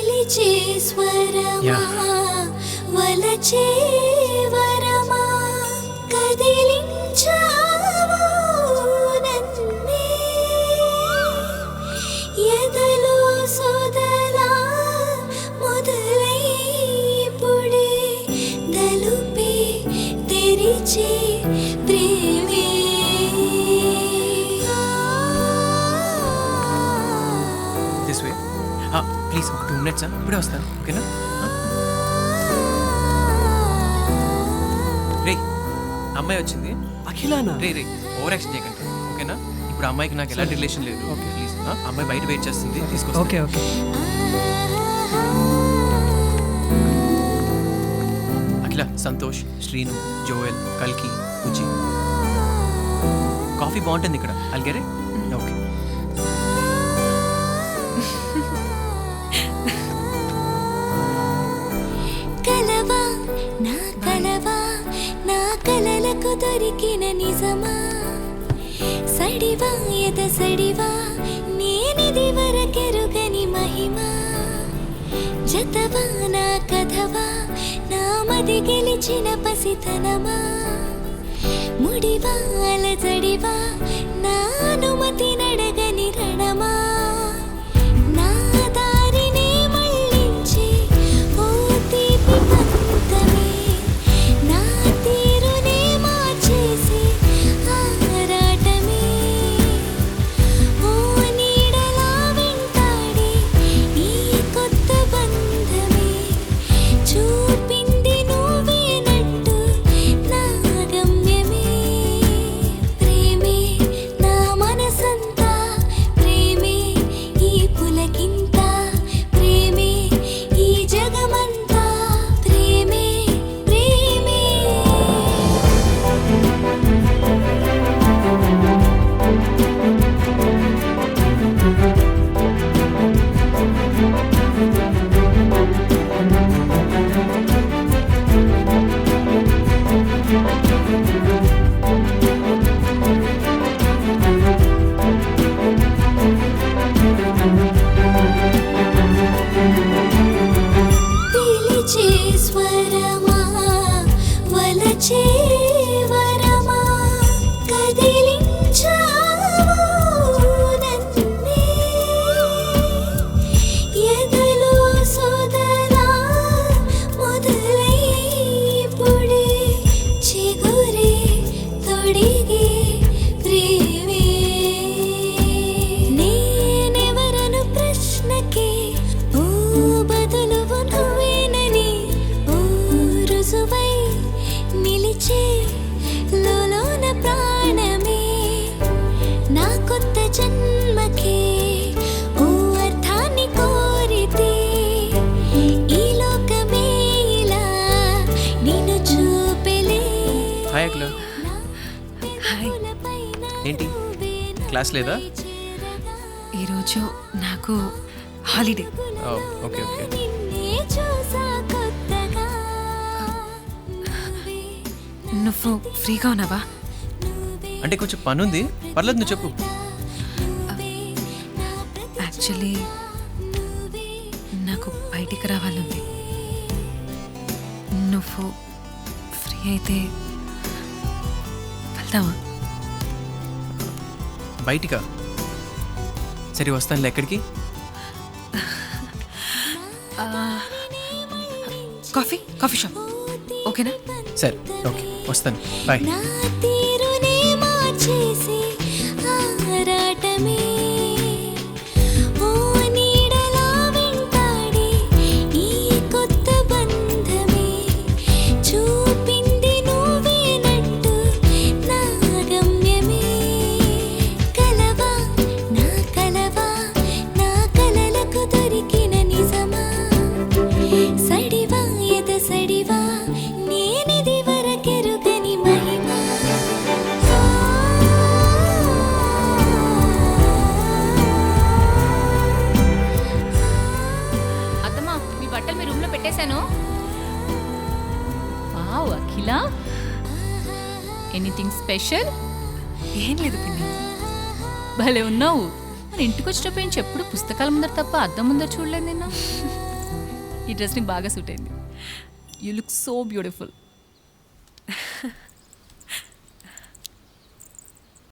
పిలిచే స్వరమా వలచే వరమా కదిలించావు నన్నే ఎదలో సోదలా మొదలై పుడే దలుపే తెరిచే ప్రేమే దిస్ వే ప్లీజ్ ఒక 2 minutes ఇప్పుడే వస్తాను ఓకేనా రే అమ్మాయి వచ్చింది అఖిలానా? రే ఓవర్ యాక్షన్ చేయకండి ఓకేనా ఇప్పుడు అమ్మాయికి నాకు ఎలాంటి రిలేషన్ లేదు ఓకే ప్లీజ్ అమ్మాయి బయట వెయిట్ చేస్తుంది తీసుకొస్తా ఓకే ఓకే. అఖిల సంతోష్ శ్రీను జోయల్ కల్కి రుచి కాఫీ బాగుంటుంది ఇక్కడ అల్గేరే ఓకే కలవా నా కలలకు దొరికిన నిజమా సడివా ఎద సడివా నేనిది వరకెరుగని మహిమా జతవా నా కథవా నా మది గెలిచిన పసితనమా ముడివా అలజడివా నా అనుమతి నడగని రణమా నా దారినే మళ్ళించి ఓ తీపి పంతమే నా తీరునే మార్చేసి ఆరాటమే ఓ నీడలా వెంటాడి ఈ కొత్త బంధమే చూపింది నువ్వేనట్టు నా గమ్యమే ప్రేమే నా మనసంతా ప్రేమే ఈ పులకింత ప్రేమే ఈ జగమంతా ప్రేమే ప్రేమే పిలిచే స్వరమా వలచే వరమా కదిలించావు నన్నే ఎదలో సోదలా మొదలై పుడే చిగురే తొడిగే ప్రేమే నేనెవరను ప్రశ్నకే ఓ బదులువు నువ్వేనని ఓ రుజువై నిలిచే లోలోన ప్రాణమే నా కొత్త జన్మకే ఓ అర్థాన్ని కోరితే ఈ లోకమే ఇలా నిన్ను చూపెలే హాయ్ అఖిల హాయ్. ఏంటి క్లాస్ లేదా ఈరోజు నాకు హాలిడే. ఓకే ఓకే నిన్నే చూసా కొత్తగా నువ్వు ఫ్రీగా ఉన్నావా? అంటే కొంచెం పని ఉంది పర్లేదు నువ్వు చెప్పు యాక్చువల్లీ నాకు బయటికి రావాలంది. నువ్వు ఫ్రీ అయితే వెళ్దామా? బయటికా సరే వస్తానులే ఎక్కడికి కాఫీ షాప్ ఓకేనా? సరే ఓకే వస్తాను బాయ్ నా తీరునే మార్చేసి ఆరాటమే ఓ నీడలా వెంటాడి ఈ కొత్త బంధమే చూపింది నువ్వేనట్టు నా గమ్యమే కలవా నా కలలకు దొరికిన నిజమా సడివా ఎద సడివా నేనిది వరకెరుగని మహిమా అత్తమ్మా మీ బట్టలు మీ రూమ్ లో పెట్టేశాను. వావ్ అఖిల ఎనీథింగ్ స్పెషల్? ఏం లేదు పిన్ని. భలే ఉన్నావు. మన ఇంటికి వచ్చినప్పుడు నేను చెప్పుడు పుస్తకాల ముందర తప్ప అద్దం ముందర చూడలేదు నిన్న. ఈ డ్రెస్ ని బాగా సూట్ అయింది. You look so beautiful.